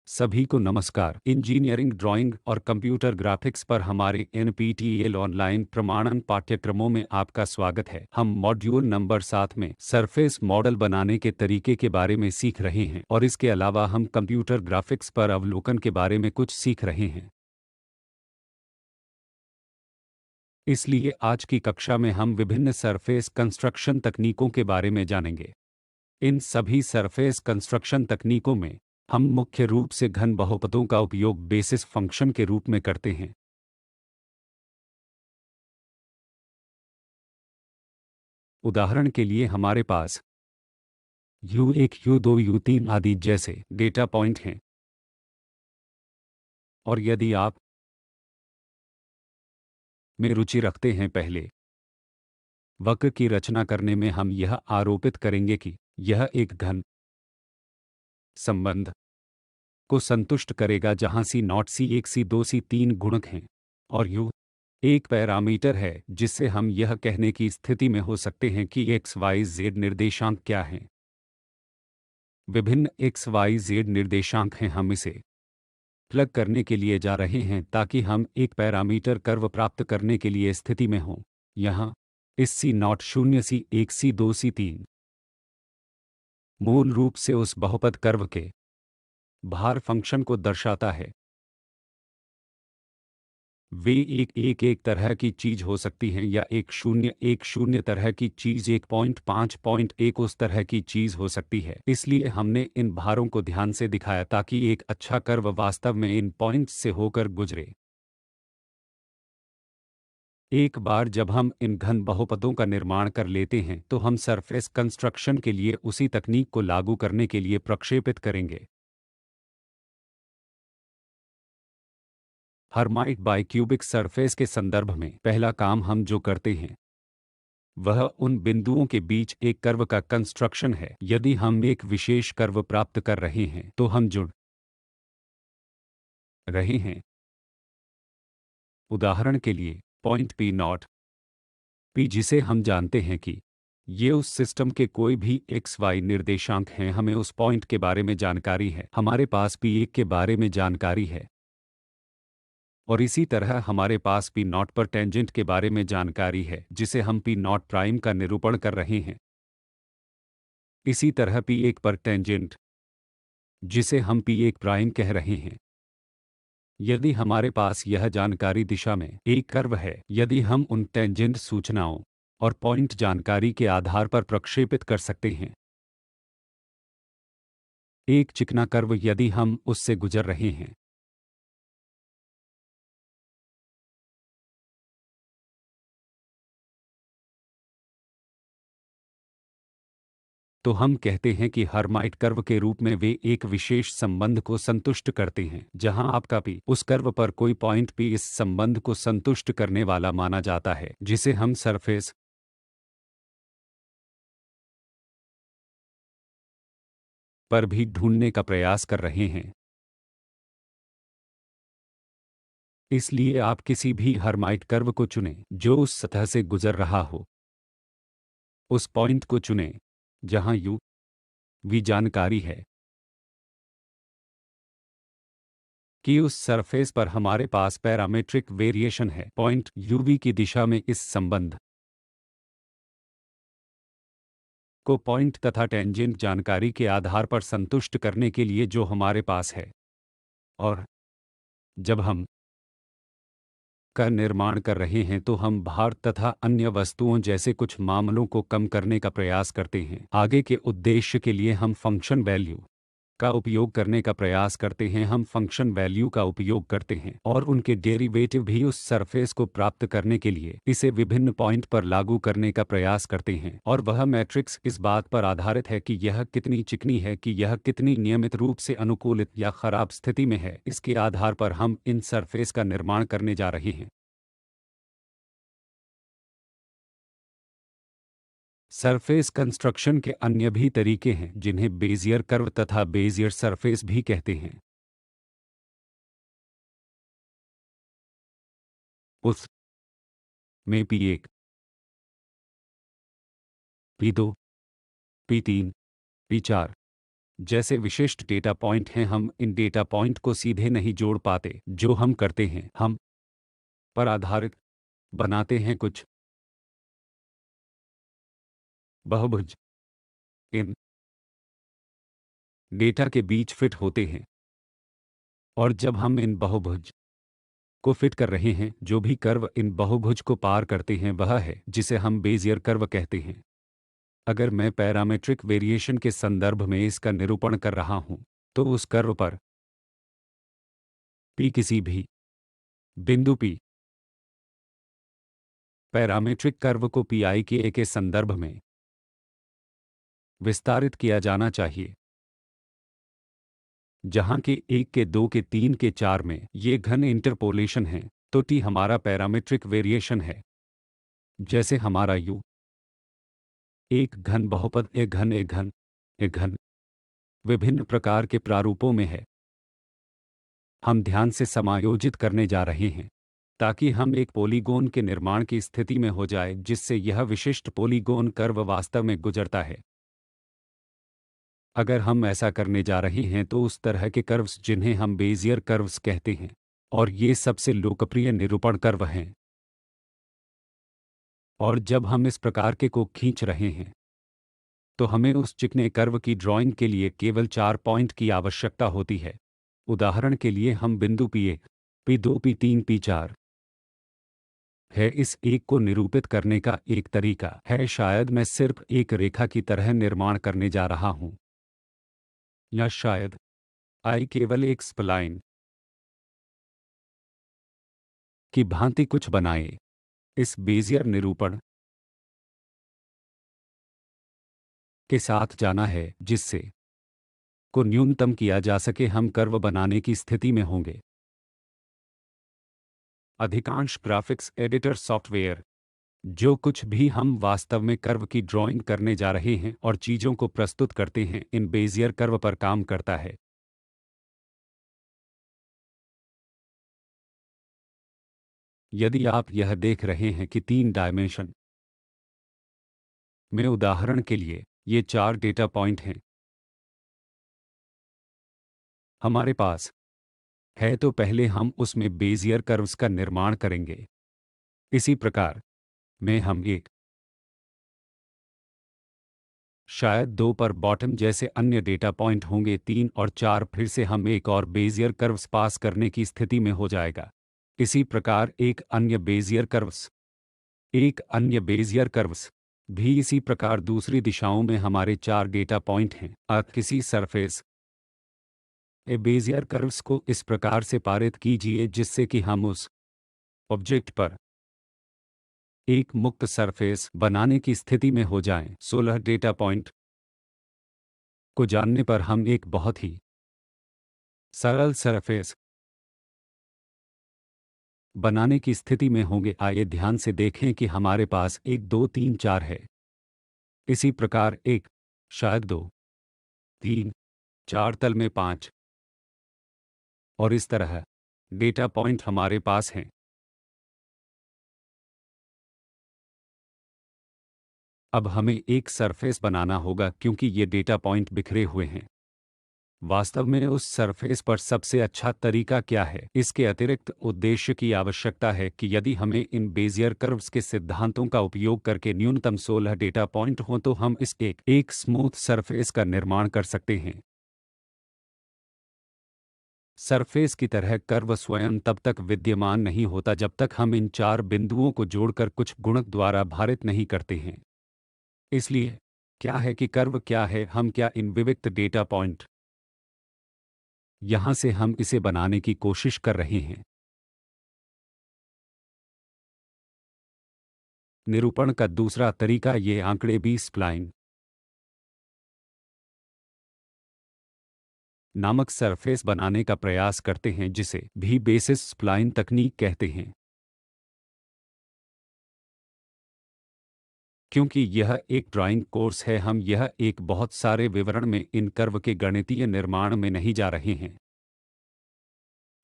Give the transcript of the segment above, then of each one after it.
सभी को नमस्कार। इंजीनियरिंग ड्राइंग और कंप्यूटर ग्राफिक्स पर हमारे एनपीटीईएल ऑनलाइन प्रमाणन पाठ्यक्रमों में आपका स्वागत है। हम मॉड्यूल नंबर 7 में सरफेस मॉडल बनाने के तरीके के बारे में सीख रहे हैं और इसके अलावा हम कंप्यूटर ग्राफिक्स पर अवलोकन के बारे में कुछ सीख रहे हैं। इसलिए आज की कक्षा में हम विभिन्न सरफेस कंस्ट्रक्शन तकनीकों के बारे में जानेंगे। इन सभी सरफेस कंस्ट्रक्शन तकनीकों में हम मुख्य रूप से घन बहुपदों का उपयोग बेसिस फंक्शन के रूप में करते हैं। उदाहरण के लिए हमारे पास U1, U2, U3 आदि जैसे डेटा पॉइंट हैं और यदि आप में रुचि रखते हैं, पहले वक्र की रचना करने में हम यह आरोपित करेंगे कि यह एक घन संबंध को संतुष्ट करेगा जहां C0 C1 C2 C3 गुणक हैं और U एक पैरामीटर है जिससे हम यह कहने की स्थिति में हो सकते हैं कि एक्स वाई जेड निर्देशांक क्या हैं। विभिन्न एक्स वाई जेड निर्देशांक हैं। हम इसे प्लग करने के लिए जा रहे हैं ताकि हम एक पैरामीटर कर्व प्राप्त करने के लिए स्थिति में हों। यहाँ इस C0 0 C1 C2 C3 मूल रूप से उस बहुपद कर्व के भार फंक्शन को दर्शाता है। वे एक तरह की चीज हो सकती हैं या 1 0 तरह की चीज 1.5.1 उस तरह की चीज हो सकती है। इसलिए हमने इन भारों को ध्यान से दिखाया ताकि एक अच्छा कर्व वास्तव में इन पॉइंट्स से होकर गुजरे। एक बार जब हम इन घन बहुपदों का निर्माण कर लेते हैं तो हम सरफेस कंस्ट्रक्शन के लिए उसी तकनीक को लागू करने के लिए प्रक्षेपित करेंगे। हर्माइट बाइक्यूबिक सरफेस के संदर्भ में पहला काम हम जो करते हैं वह उन बिंदुओं के बीच एक कर्व का कंस्ट्रक्शन है। यदि हम एक विशेष कर्व प्राप्त कर रहे हैं तो हम जुड़ रहे हैं। उदाहरण के लिए पॉइंट पी नॉट पी, जिसे हम जानते हैं कि ये उस सिस्टम के कोई भी एक्स वाई निर्देशांक हैं। हमें उस पॉइंट के बारे में जानकारी है, हमारे पास P1 के बारे में जानकारी है और इसी तरह हमारे पास पी नॉट पर टेंजेंट के बारे में जानकारी है जिसे हम पी नॉट प्राइम का निरूपण कर रहे हैं। इसी तरह P1 पर टेंजेंट जिसे हम P1 प्राइम कह रहे हैं। यदि हमारे पास यह जानकारी दिशा में एक कर्व है, यदि हम उन टेंजेंट सूचनाओं और पॉइंट जानकारी के आधार पर प्रक्षेपित कर सकते हैं एक चिकना कर्व यदि हम उससे गुजर रहे हैं तो हम कहते हैं कि हर्माइट कर्व के रूप में वे एक विशेष संबंध को संतुष्ट करते हैं जहां आपका P उस कर्व पर कोई पॉइंट P इस संबंध को संतुष्ट करने वाला माना जाता है जिसे हम सरफेस पर भी ढूंढने का प्रयास कर रहे हैं। इसलिए आप किसी भी हर्माइट कर्व को चुनें जो उस सतह से गुजर रहा हो। उस पॉइंट को चुनें जहां U V जानकारी है कि उस सरफेस पर हमारे पास पैरामीट्रिक वेरिएशन है। पॉइंट UV की दिशा में इस संबंध को पॉइंट तथा टेंजेंट जानकारी के आधार पर संतुष्ट करने के लिए जो हमारे पास है। और जब हम का निर्माण कर रहे हैं तो हम भार तथा अन्य वस्तुओं जैसे कुछ मामलों को कम करने का प्रयास करते हैं। आगे के उद्देश्य के लिए हम फंक्शन वैल्यू का उपयोग करने का प्रयास करते हैं। हम फंक्शन वैल्यू का उपयोग करते हैं और उनके डेरिवेटिव भी उस सरफेस को प्राप्त करने के लिए इसे विभिन्न पॉइंट पर लागू करने का प्रयास करते हैं और वह मैट्रिक्स इस बात पर आधारित है कि यह कितनी चिकनी है, कि यह कितनी नियमित रूप से अनुकूलित या खराब स्थिति में है। इसके आधार पर हम इन सरफेस का निर्माण करने जा रहे हैं। सरफेस कंस्ट्रक्शन के अन्य भी तरीके हैं जिन्हें बेजियर कर्व तथा बेजियर सरफेस भी कहते हैं। उस में P1 P2 P3 P4 जैसे विशिष्ट डेटा पॉइंट हैं, हम इन डेटा पॉइंट को सीधे नहीं जोड़ पाते। जो हम करते हैं, हम पर आधारित बनाते हैं कुछ बहुभुज इन डेटा के बीच फिट होते हैं, और जब हम इन बहुभुज को फिट कर रहे हैं, जो भी कर्व इन बहुभुज को पार करते हैं वह है जिसे हम बेजियर कर्व कहते हैं। अगर मैं पैरामेट्रिक वेरिएशन के संदर्भ में इसका निरूपण कर रहा हूं, तो उस कर्व पर p किसी भी बिंदु p पैरामेट्रिक कर्व को pi के a के संदर्भ में विस्तारित किया जाना चाहिए, जहां के 1 के 2 के 3 के 4 में ये घन इंटरपोलेशन है, तो t हमारा पैरामेट्रिक वेरिएशन है। जैसे हमारा u एक घन बहुपद ए घन विभिन्न प्रकार के प्रारूपों में है। हम ध्यान से समायोजित करने जा रहे हैं ताकि हम एक पॉलीगोन के निर्माण की स्थिति में हो जाए जिससे यह विशिष्ट पॉलीगोन कर्व वास्तव में गुजरता है। अगर हम ऐसा करने जा रहे हैं तो उस तरह के कर्व्स जिन्हें हम बेजियर कर्व्स कहते हैं, और ये सबसे लोकप्रिय निरूपण कर्व हैं। और जब हम इस प्रकार के को खींच रहे हैं, तो हमें उस चिकने कर्व की ड्राइंग के लिए केवल 4 पॉइंट की आवश्यकता होती है। उदाहरण के लिए हम बिंदु P1, P2, P3, P4 है। इस एक को निरूपित करने का एक तरीका है, शायद मैं सिर्फ एक रेखा की तरह निर्माण करने जा रहा हूं, या शायद I केवल एक स्पलाइन की भांति कुछ बनाए। इस बेजियर निरूपण के साथ जाना है जिससे को न्यूनतम किया जा सके, हम कर्व बनाने की स्थिति में होंगे। अधिकांश ग्राफिक्स एडिटर सॉफ्टवेयर जो कुछ भी हम वास्तव में कर्व की ड्राइंग करने जा रहे हैं और चीजों को प्रस्तुत करते हैं, इन बेजियर कर्व पर काम करता है। यदि आप यह देख रहे हैं कि 3 डायमेंशन में, उदाहरण के लिए ये 4 डेटा पॉइंट हैं हमारे पास है, तो पहले हम उसमें बेजियर कर्व्स का निर्माण करेंगे। इसी प्रकार में हम एक शायद 2 पर बॉटम जैसे अन्य डेटा पॉइंट होंगे। 3 और 4 फिर से हम एक और बेजियर कर्व्स पास करने की स्थिति में हो जाएगा। इसी प्रकार एक अन्य बेजियर कर्व्स भी इसी प्रकार दूसरी दिशाओं में हमारे 4 डेटा पॉइंट हैं। किसी सरफेस ए बेजियर कर्व्स को इस प्रकार से पारित कीजिए जिससे कि हम उस ऑब्जेक्ट पर एक मुक्त सरफेस बनाने की स्थिति में हो जाएं। 16 डेटा पॉइंट को जानने पर हम एक बहुत ही सरल सरफेस बनाने की स्थिति में होंगे। आइए ध्यान से देखें कि हमारे पास 1 2 3 4 है। इसी प्रकार 1 शायद 2 3 4 तल में 5 और इस तरह डेटा पॉइंट हमारे पास हैं। अब हमें एक सरफेस बनाना होगा क्योंकि ये डेटा पॉइंट बिखरे हुए हैं। वास्तव में उस सरफेस पर सबसे अच्छा तरीका क्या है? इसके अतिरिक्त उद्देश्य की आवश्यकता है कि यदि हमें इन बेजियर कर्व्स के सिद्धांतों का उपयोग करके न्यूनतम 16 डेटा पॉइंट हों तो हम इस एक स्मूथ सरफेस का निर्माण कर सकते हैं। सरफेस की तरह कर्व स्वयं तब तक विद्यमान नहीं होता जब तक हम इन 4 बिंदुओं को जोड़कर कुछ गुणक द्वारा भारित नहीं करते हैं। इसलिए क्या है कि कर्व क्या है? हम क्या इन विविक्त डेटा पॉइंट यहां से हम इसे बनाने की कोशिश कर रहे हैं। निरूपण का दूसरा तरीका ये आंकड़े बी स्प्लाइन नामक सरफेस बनाने का प्रयास करते हैं जिसे भी बेसिस स्प्लाइन तकनीक कहते हैं। क्योंकि यह एक ड्राइंग कोर्स है, हम यह एक बहुत सारे विवरण में इन कर्व के गणितीय निर्माण में नहीं जा रहे हैं,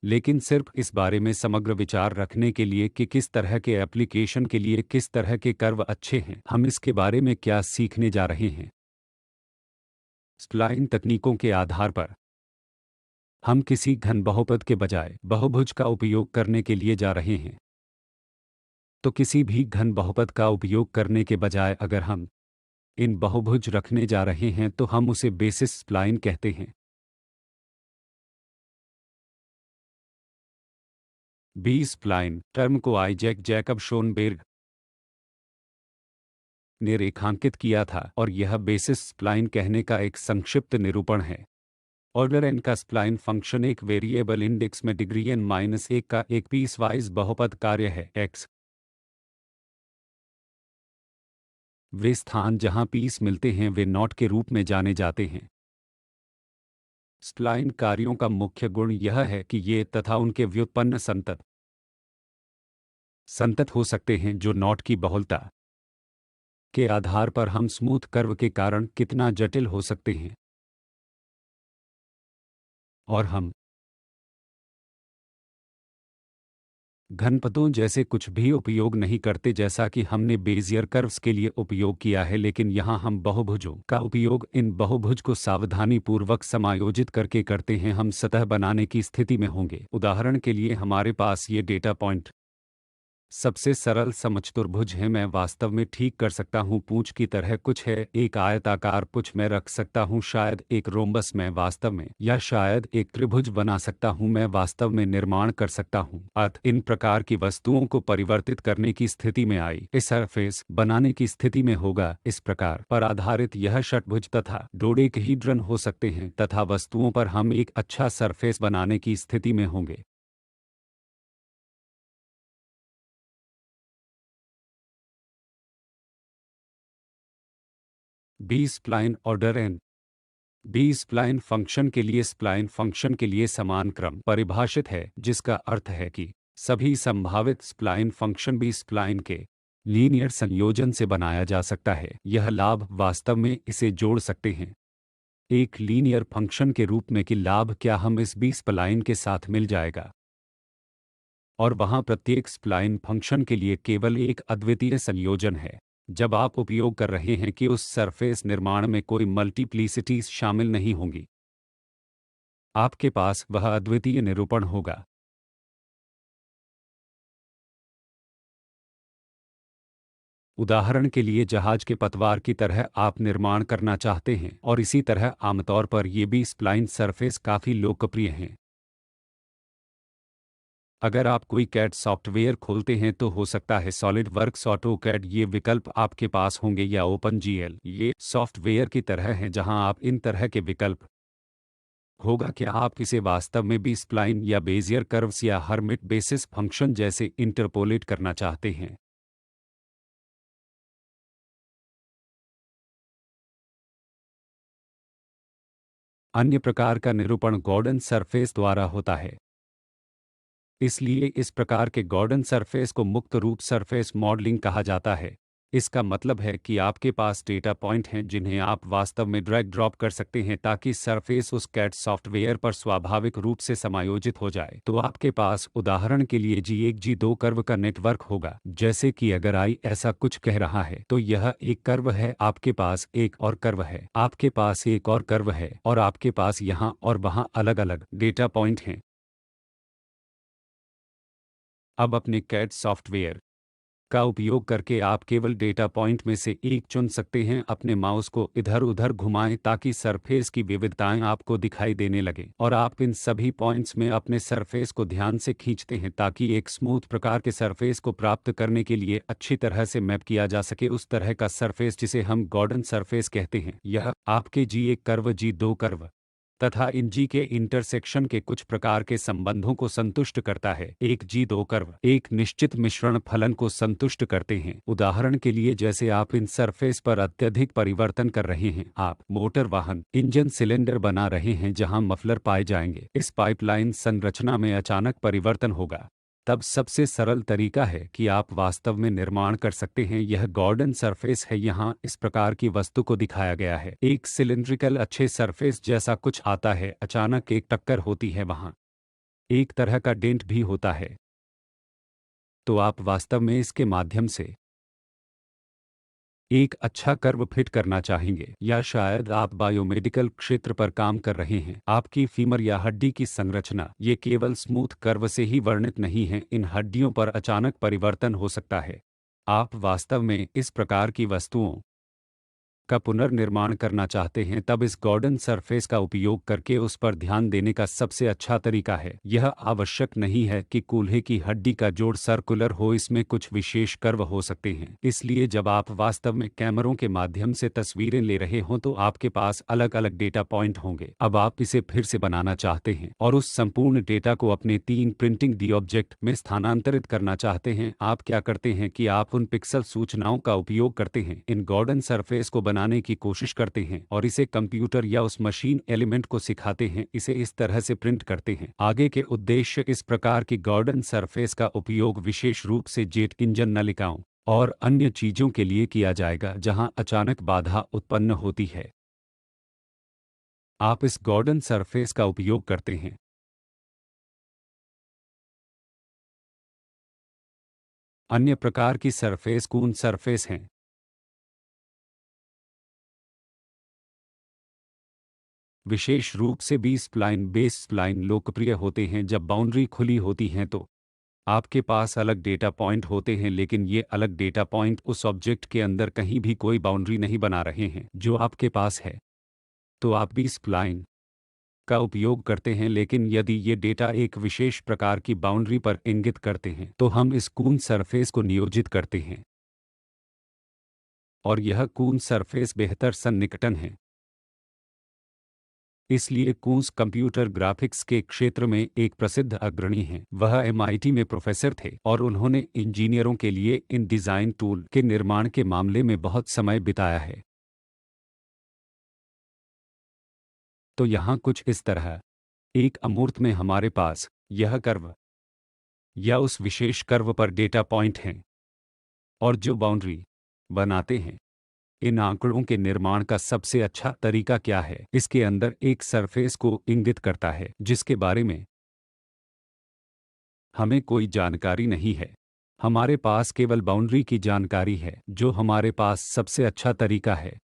लेकिन सिर्फ इस बारे में समग्र विचार रखने के लिए कि किस तरह के एप्लीकेशन के लिए किस तरह के कर्व अच्छे हैं। हम इसके बारे में क्या सीखने जा रहे हैं। स्प्लाइन तकनीकों के आधार पर हम किसी घन बहुपद के बजाय बहुभुज का उपयोग करने के लिए जा रहे हैं। तो किसी भी घन बहुपद का उपयोग करने के बजाय अगर हम इन बहुभुज रखने जा रहे हैं तो हम उसे बेसिस स्प्लाइन कहते हैं। बी स्प्लाइन टर्म को आइजैक जैकब शोनबेर्ग ने रेखांकित किया था और यह बेसिस स्प्लाइन कहने का एक संक्षिप्त निरूपण है। ऑर्डर एन का स्प्लाइन फंक्शन एक वेरिएबल इंडेक्स में डिग्री n-1 का एक पीसवाइज बहुपद कार्य है। x वे स्थान जहां पीस मिलते हैं वे नॉट के रूप में जाने जाते हैं। स्प्लाइन कार्यों का मुख्य गुण यह है कि ये तथा उनके व्युत्पन्न संतत हो सकते हैं जो नॉट की बहुलता के आधार पर हम स्मूथ कर्व के कारण कितना जटिल हो सकते हैं। और हम घनपथों जैसे कुछ भी उपयोग नहीं करते जैसा कि हमने बेजियर कर्व्स के लिए उपयोग किया है, लेकिन यहाँ हम बहुभुजों का उपयोग इन बहुभुज को सावधानीपूर्वक समायोजित करके करते हैं। हम सतह बनाने की स्थिति में होंगे। उदाहरण के लिए हमारे पास ये डेटा पॉइंट सबसे सरल समचतुर्भुज है। मैं वास्तव में ठीक कर सकता हूँ पूंछ की तरह कुछ है। एक आयताकार पुछ मैं रख सकता हूँ, शायद एक रोम्बस मैं वास्तव में, या शायद एक त्रिभुज बना सकता हूँ। मैं वास्तव में निर्माण कर सकता हूँ। इन प्रकार की वस्तुओं को परिवर्तित करने की स्थिति में आई इस सरफेस बनाने की स्थिति में होगा। इस प्रकार पर आधारित यह षटभुज तथा डोडेकहीड्रन हो सकते हैं तथा वस्तुओं पर हम एक अच्छा सरफेस बनाने की स्थिति में होंगे। B spline order N B spline function के लिए समान क्रम परिभाषित है, जिसका अर्थ है कि सभी संभावित स्प्लाइन फंक्शन बी स्प्लाइन के लीनियर संयोजन से बनाया जा सकता है। यह लाभ वास्तव में इसे जोड़ सकते हैं एक लीनियर फंक्शन के रूप में कि लाभ क्या हम इस बी स्प्लाइन के साथ मिल जाएगा और वहां प्रत्येक स्प्लाइन फंक्शन के लिए केवल एक अद्वितीय संयोजन है। जब आप उपयोग कर रहे हैं कि उस सरफेस निर्माण में कोई मल्टीप्लिसिटीज शामिल नहीं होंगी, आपके पास वह अद्वितीय निरूपण होगा। उदाहरण के लिए जहाज के पतवार की तरह आप निर्माण करना चाहते हैं और इसी तरह आमतौर पर ये भी स्प्लाइन सरफेस काफ़ी लोकप्रिय हैं। अगर आप कोई कैड सॉफ्टवेयर खोलते हैं तो हो सकता है सॉलिडवर्क्स, ऑटोकैड ये विकल्प आपके पास होंगे या ओपनजीएल ये सॉफ्टवेयर की तरह हैं जहां आप इन तरह के विकल्प होगा। क्या आप इसे वास्तव में भी स्प्लाइन या बेजियर कर्व्स या हर्मिट बेसिस फंक्शन जैसे इंटरपोलेट करना चाहते हैं? अन्य प्रकार का निरूपण गॉर्डन सरफेस द्वारा होता है। इसलिए इस प्रकार के गॉर्डन सरफेस को मुक्त रूप सरफेस मॉडलिंग कहा जाता है। इसका मतलब है कि आपके पास डेटा पॉइंट हैं जिन्हें आप वास्तव में ड्रैग ड्रॉप कर सकते हैं ताकि सरफेस उस कैड सॉफ्टवेयर पर स्वाभाविक रूप से समायोजित हो जाए। तो आपके पास उदाहरण के लिए G1 G2 कर्व का नेटवर्क होगा। जैसे कि अगर आई ऐसा कुछ कह रहा है तो यह एक कर्व है, आपके पास एक और कर्व है, आपके पास एक और कर्व है और आपके पास यहाँ और वहाँ अलग अलग डेटा पॉइंट हैं। अब अपने कैड सॉफ्टवेयर का उपयोग करके आप केवल डेटा पॉइंट में से एक चुन सकते हैं। अपने माउस को इधर उधर घुमाएं ताकि सरफेस की विविधताएं आपको दिखाई देने लगें और आप इन सभी पॉइंट्स में अपने सरफेस को ध्यान से खींचते हैं ताकि एक स्मूथ प्रकार के सरफेस को प्राप्त करने के लिए अच्छी तरह से मैप किया जा सके उस तरह का सरफेस जिसे हम गॉर्डन सरफेस कहते हैं। यह आपके G1 कर्व G2 कर्व तथा इन जी के इंटरसेक्शन के कुछ प्रकार के संबंधों को संतुष्ट करता है। एक G2 कर्व एक निश्चित मिश्रण फलन को संतुष्ट करते हैं। उदाहरण के लिए जैसे आप इन सरफेस पर अत्यधिक परिवर्तन कर रहे हैं, आप मोटर वाहन इंजन सिलेंडर बना रहे हैं जहां मफलर पाए जाएंगे, इस पाइपलाइन संरचना में अचानक परिवर्तन होगा। तब सबसे सरल तरीका है कि आप वास्तव में निर्माण कर सकते हैं। यह गॉर्डन सरफेस है। यहाँ इस प्रकार की वस्तु को दिखाया गया है। एक सिलिंड्रिकल अच्छे सरफेस जैसा कुछ आता है, अचानक एक टक्कर होती है, वहाँ एक तरह का डेंट भी होता है। तो आप वास्तव में इसके माध्यम से एक अच्छा कर्व फिट करना चाहेंगे, या शायद आप बायोमेडिकल क्षेत्र पर काम कर रहे हैं। आपकी फीमर या हड्डी की संरचना ये केवल स्मूथ कर्व से ही वर्णित नहीं है, इन हड्डियों पर अचानक परिवर्तन हो सकता है। आप वास्तव में इस प्रकार की वस्तुओं का पुनर्निर्माण करना चाहते हैं, तब इस गॉर्डन सरफेस का उपयोग करके उस पर ध्यान देने का सबसे अच्छा तरीका है। यह आवश्यक नहीं है कि कूल्हे की हड्डी का जोड़ सर्कुलर हो, इसमें कुछ विशेष कर्व हो सकते हैं। इसलिए जब आप वास्तव में कैमरों के माध्यम से तस्वीरें ले रहे हों तो आपके पास अलग अलग डेटा पॉइंट होंगे। अब आप इसे फिर से बनाना चाहते हैं और उस संपूर्ण डेटा को अपने 3 प्रिंटिंग डी ऑब्जेक्ट में स्थानांतरित करना चाहते हैं। आप क्या करते हैं कि आप उन पिक्सल सूचनाओं का उपयोग करते हैं, इन गॉर्डन सरफेस को बनाने की कोशिश करते हैं और इसे कंप्यूटर या उस मशीन एलिमेंट को सिखाते हैं, इसे इस तरह से प्रिंट करते हैं। आगे के उद्देश्य इस प्रकार की गॉर्डन सरफेस का उपयोग विशेष रूप से जेट इंजन नलिकाओं और अन्य चीजों के लिए किया जाएगा जहां अचानक बाधा उत्पन्न होती है। आप इस गॉर्डन सरफेस का उपयोग करते हैं। अन्य प्रकार की सरफेस कून सरफेस हैं। विशेष रूप से बी स्प्लाइन बेस स्प्लाइन लोकप्रिय होते हैं जब बाउंड्री खुली होती हैं तो आपके पास अलग डेटा पॉइंट होते हैं, लेकिन ये अलग डेटा पॉइंट उस ऑब्जेक्ट के अंदर कहीं भी कोई बाउंड्री नहीं बना रहे हैं जो आपके पास है। तो आप बी स्प्लाइन का उपयोग करते हैं, लेकिन यदि ये डेटा एक विशेष प्रकार की बाउंड्री पर इंगित करते हैं तो हम इस कून सरफेस को नियोजित करते हैं और यह कून सरफेस बेहतर सन्निकटन है। इसलिए कूंस कंप्यूटर ग्राफिक्स के क्षेत्र में एक प्रसिद्ध अग्रणी हैं। वह एमआईटी में प्रोफेसर थे और उन्होंने इंजीनियरों के लिए इन डिज़ाइन टूल के निर्माण के मामले में बहुत समय बिताया है। तो यहाँ कुछ इस तरह एक अमूर्त में हमारे पास यह कर्व या उस विशेष कर्व पर डेटा पॉइंट हैं और जो बाउंड्री बनाते हैं। इन आंकड़ों के निर्माण का सबसे अच्छा तरीका क्या है? इसके अंदर एक सरफेस को इंगित करता है जिसके बारे में हमें कोई जानकारी नहीं है। हमारे पास केवल बाउंड्री की जानकारी है, जो हमारे पास सबसे अच्छा तरीका है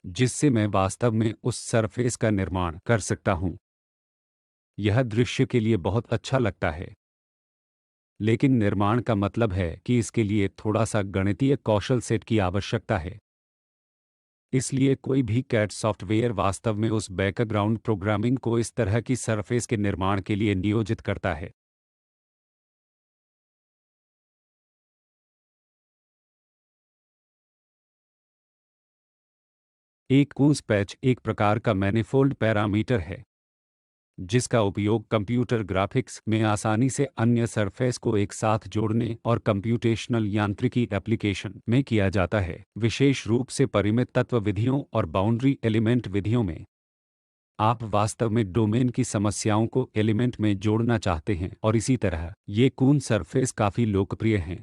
जिससे मैं वास्तव में उस सरफेस का निर्माण कर सकता हूं। यह दृश्य के लिए बहुत अच्छा लगता है, लेकिन निर्माण का मतलब है कि इसके लिए थोड़ा सा गणितीय कौशल सेट की आवश्यकता है। इसलिए कोई भी कैड सॉफ्टवेयर वास्तव में उस बैकग्राउंड प्रोग्रामिंग को इस तरह की सरफेस के निर्माण के लिए नियोजित करता है। एक कूंस पैच एक प्रकार का मैनिफोल्ड पैरामीटर है जिसका उपयोग कंप्यूटर ग्राफिक्स में आसानी से अन्य सरफेस को एक साथ जोड़ने और कंप्यूटेशनल यांत्रिकी एप्लीकेशन में किया जाता है, विशेष रूप से परिमित तत्व विधियों और बाउंड्री एलिमेंट विधियों में। आप वास्तव में डोमेन की समस्याओं को एलिमेंट में जोड़ना चाहते हैं और इसी तरह ये कून सरफेस काफ़ी लोकप्रिय हैं।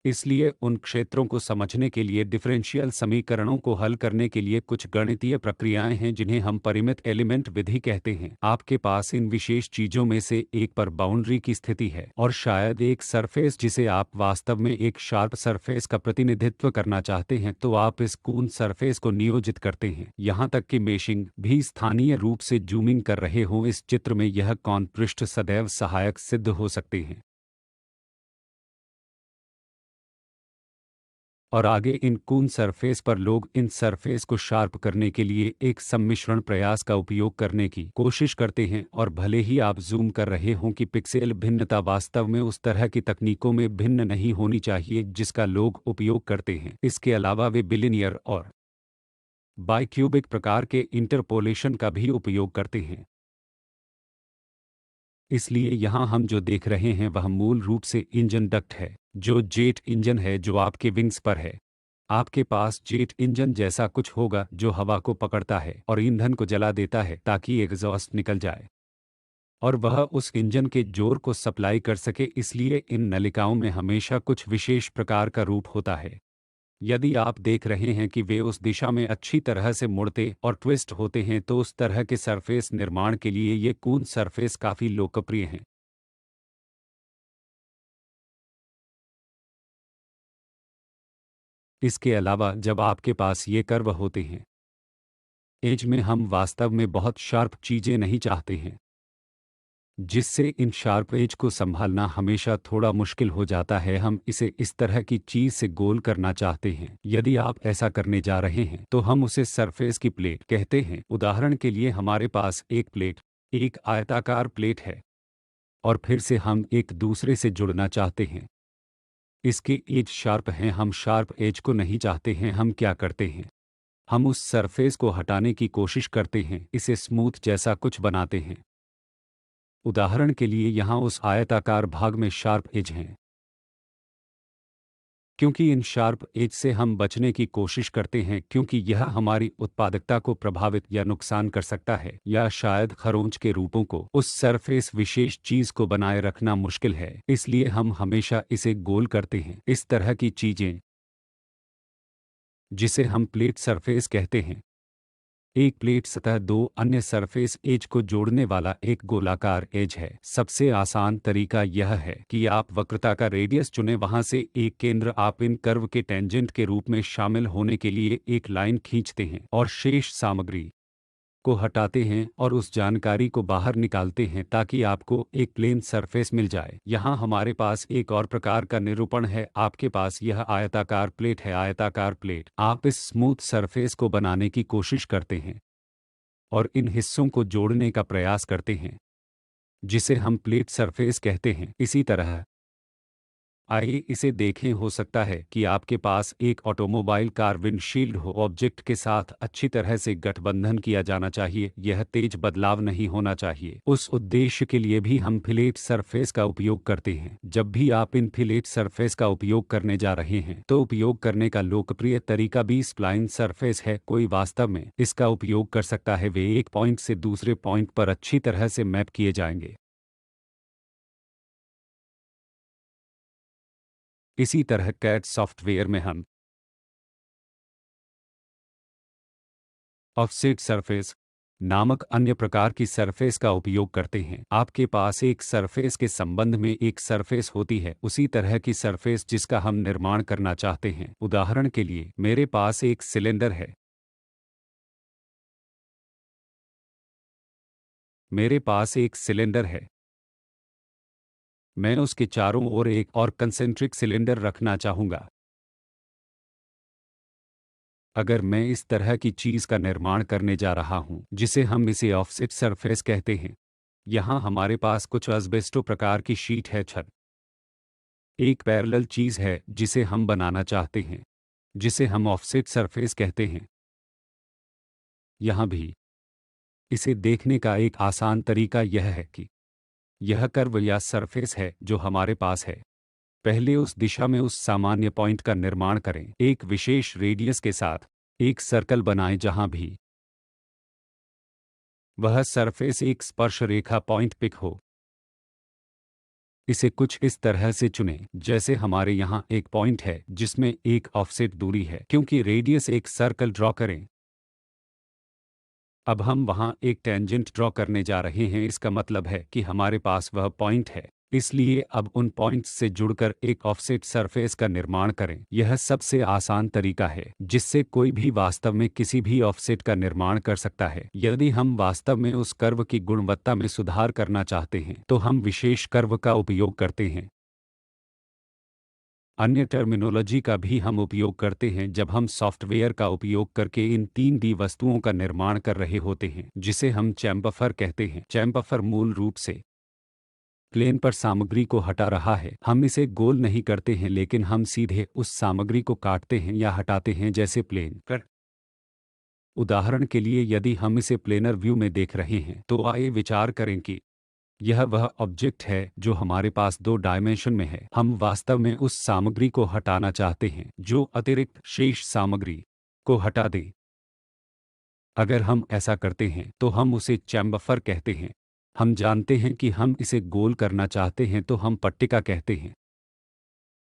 इसलिए उन क्षेत्रों को समझने के लिए डिफरेंशियल समीकरणों को हल करने के लिए कुछ गणितीय प्रक्रियाएं हैं जिन्हें हम परिमित एलिमेंट विधि कहते हैं। आपके पास इन विशेष चीजों में से एक पर बाउंड्री की स्थिति है और शायद एक सरफेस जिसे आप वास्तव में एक शार्प सरफेस का प्रतिनिधित्व करना चाहते हैं, तो आप इस कून सरफेस को नियोजित करते हैं। यहाँ तक कि मेशिंग भी स्थानीय रूप से जूमिंग कर रहे हों, इस चित्र में यह कौन पृष्ठ सदैव सहायक सिद्ध हो सकते हैं। और आगे इन कून सरफेस पर लोग इन सरफेस को शार्प करने के लिए एक सम्मिश्रण प्रयास का उपयोग करने की कोशिश करते हैं, और भले ही आप जूम कर रहे हों कि पिक्सेल भिन्नता वास्तव में उस तरह की तकनीकों में भिन्न नहीं होनी चाहिए जिसका लोग उपयोग करते हैं। इसके अलावा वे बिलिनियर और बाइक्यूबिक प्रकार के इंटरपोलेशन का भी उपयोग करते हैं। इसलिए यहाँ हम जो देख रहे हैं वह मूल रूप से इंजन डक्ट है, जो जेट इंजन है जो आपके विंग्स पर है। आपके पास जेट इंजन जैसा कुछ होगा जो हवा को पकड़ता है और ईंधन को जला देता है ताकि एग्जॉस्ट निकल जाए और वह उस इंजन के जोर को सप्लाई कर सके। इसलिए इन नलिकाओं में हमेशा कुछ विशेष प्रकार का रूप होता है। यदि आप देख रहे हैं कि वे उस दिशा में अच्छी तरह से मुड़ते और ट्विस्ट होते हैं, तो उस तरह के सरफेस निर्माण के लिए ये कून सरफेस काफ़ी लोकप्रिय हैं। इसके अलावा जब आपके पास ये कर्व होते हैं एज में, हम वास्तव में बहुत शार्प चीज़ें नहीं चाहते हैं, जिससे इन शार्प एज को संभालना हमेशा थोड़ा मुश्किल हो जाता है। हम इसे इस तरह की चीज़ से गोल करना चाहते हैं। यदि आप ऐसा करने जा रहे हैं तो हम उसे सरफेस की प्लेट कहते हैं। उदाहरण के लिए हमारे पास एक प्लेट, एक आयताकार प्लेट है, और फिर से हम एक दूसरे से जुड़ना चाहते हैं। इसके एज शार्प हैं, हम शार्प एज को नहीं चाहते हैं। हम क्या करते हैं, हम उस सरफेस को हटाने की कोशिश करते हैं, इसे स्मूथ जैसा कुछ बनाते हैं। उदाहरण के लिए यहाँ उस आयताकार भाग में शार्प एज हैं। क्योंकि इन शार्प एज से हम बचने की कोशिश करते हैं, क्योंकि यह हमारी उत्पादकता को प्रभावित या नुकसान कर सकता है, या शायद खरोंच के रूपों को उस सरफेस विशेष चीज को बनाए रखना मुश्किल है। इसलिए हम हमेशा इसे गोल करते हैं। इस तरह की चीजें, जिसे हम प्लेट सरफेस कहते हैं, एक प्लेट सतह दो अन्य सरफेस एज को जोड़ने वाला एक गोलाकार एज है। सबसे आसान तरीका यह है कि आप वक्रता का रेडियस चुनें, वहां से एक केंद्र आप इन कर्व के टेंजेंट के रूप में शामिल होने के लिए एक लाइन खींचते हैं और शेष सामग्री को हटाते हैं और उस जानकारी को बाहर निकालते हैं ताकि आपको एक प्लेन सरफेस मिल जाए। यहाँ हमारे पास एक और प्रकार का निरूपण है। आपके पास यह आयताकार प्लेट है। आयताकार प्लेट, आप इस स्मूथ सरफेस को बनाने की कोशिश करते हैं और इन हिस्सों को जोड़ने का प्रयास करते हैं, जिसे हम प्लेट सरफेस कहते हैं। इसी तरह आइए इसे देखें। हो सकता है कि आपके पास एक ऑटोमोबाइल कार विंडशील्ड हो। ऑब्जेक्ट के साथ अच्छी तरह से गठबंधन किया जाना चाहिए, यह तेज बदलाव नहीं होना चाहिए। उस उद्देश्य के लिए भी हम फिलेट सरफेस का उपयोग करते हैं। जब भी आप इन फिलेट सरफेस का उपयोग करने जा रहे हैं तो उपयोग करने का लोकप्रिय तरीका बी स्प्लाइन सरफेस है। कोई वास्तव में इसका उपयोग कर सकता है, वे एक पॉइंट से दूसरे पॉइंट पर अच्छी तरह से मैप किए जाएंगे। इसी तरह कैड सॉफ्टवेयर में हम ऑफसेट सरफेस नामक अन्य प्रकार की सरफेस का उपयोग करते हैं। आपके पास एक सरफेस के संबंध में एक सरफेस होती है, उसी तरह की सरफेस जिसका हम निर्माण करना चाहते हैं। उदाहरण के लिए मेरे पास एक सिलेंडर है। मेरे पास एक सिलेंडर है। मैं उसके चारों ओर एक और कंसेंट्रिक सिलेंडर रखना चाहूंगा। अगर मैं इस तरह की चीज का निर्माण करने जा रहा हूं, जिसे हम इसे ऑफसेट सरफेस कहते हैं, यहाँ हमारे पास कुछ अज़बेस्टो प्रकार की शीट है। छत एक पैरेलल चीज है जिसे हम बनाना चाहते हैं, जिसे हम ऑफसेट सरफेस कहते हैं। यहाँ भी इसे देखने का एक आसान तरीका यह है कि यह कर्व या सरफेस है जो हमारे पास है। पहले उस दिशा में उस सामान्य पॉइंट का निर्माण करें, एक विशेष रेडियस के साथ एक सर्कल बनाएं जहां भी वह सरफेस एक स्पर्श रेखा पॉइंट पिक हो। इसे कुछ इस तरह से चुनें जैसे हमारे यहाँ एक पॉइंट है जिसमें एक ऑफसेट दूरी है। क्योंकि रेडियस एक सर्कल ड्रॉ करें। अब हम वहाँ एक टेंजेंट ड्रॉ करने जा रहे हैं। इसका मतलब है कि हमारे पास वह पॉइंट है, इसलिए अब उन पॉइंट्स से जुड़कर एक ऑफसेट सरफेस का निर्माण करें। यह सबसे आसान तरीका है जिससे कोई भी वास्तव में किसी भी ऑफसेट का निर्माण कर सकता है। यदि हम वास्तव में उस कर्व की गुणवत्ता में सुधार करना चाहते हैं तो हम विशेष कर्व का उपयोग करते हैं। अन्य टर्मिनोलॉजी का भी हम उपयोग करते हैं जब हम सॉफ्टवेयर का उपयोग करके इन 3D वस्तुओं का निर्माण कर रहे होते हैं, जिसे हम चैम्बफर कहते हैं। चैम्बफर मूल रूप से प्लेन पर सामग्री को हटा रहा है। हम इसे गोल नहीं करते हैं, लेकिन हम सीधे उस सामग्री को काटते हैं या हटाते हैं जैसे प्लेन पर। उदाहरण के लिए यदि हम इसे प्लेनर व्यू में देख रहे हैं तो आइए विचार करें कि यह वह ऑब्जेक्ट है जो हमारे पास 2 डायमेंशन में है। हम वास्तव में उस सामग्री को हटाना चाहते हैं जो अतिरिक्त शेष सामग्री को हटा दे। अगर हम ऐसा करते हैं तो हम उसे चैम्बफर कहते हैं। हम जानते हैं कि हम इसे गोल करना चाहते हैं तो हम पट्टिका कहते हैं।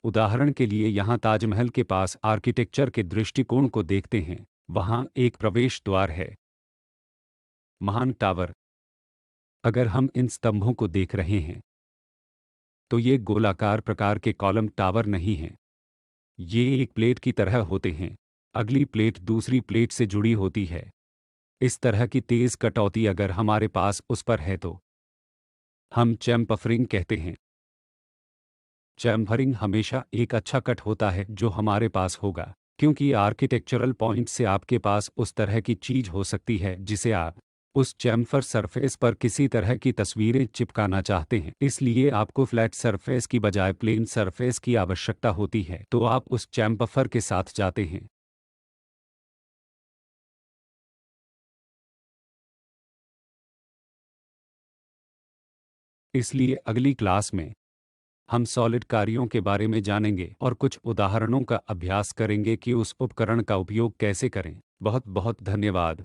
उदाहरण के लिए यहाँ ताजमहल के पास आर्किटेक्चर के दृष्टिकोण को देखते हैं। वहाँ एक प्रवेश द्वार है, महान टावर। अगर हम इन स्तंभों को देख रहे हैं तो ये गोलाकार प्रकार के कॉलम टावर नहीं हैं। ये एक प्लेट की तरह होते हैं। अगली प्लेट दूसरी प्लेट से जुड़ी होती है। इस तरह की तेज़ कटौती अगर हमारे पास उस पर है तो हम चैम्फरिंग कहते हैं। चैम्फरिंग हमेशा एक अच्छा कट होता है जो हमारे पास होगा, क्योंकि आर्किटेक्चरल पॉइंट से आपके पास उस तरह की चीज हो सकती है जिसे आप उस चैम्फर सरफेस पर किसी तरह की तस्वीरें चिपकाना चाहते हैं। इसलिए आपको फ्लैट सरफेस की बजाय प्लेन सरफेस की आवश्यकता होती है, तो आप उस चैम्फर के साथ जाते हैं। इसलिए अगली क्लास में हम सॉलिड कार्यों के बारे में जानेंगे और कुछ उदाहरणों का अभ्यास करेंगे कि उस उपकरण का उपयोग कैसे करें। बहुत बहुत धन्यवाद।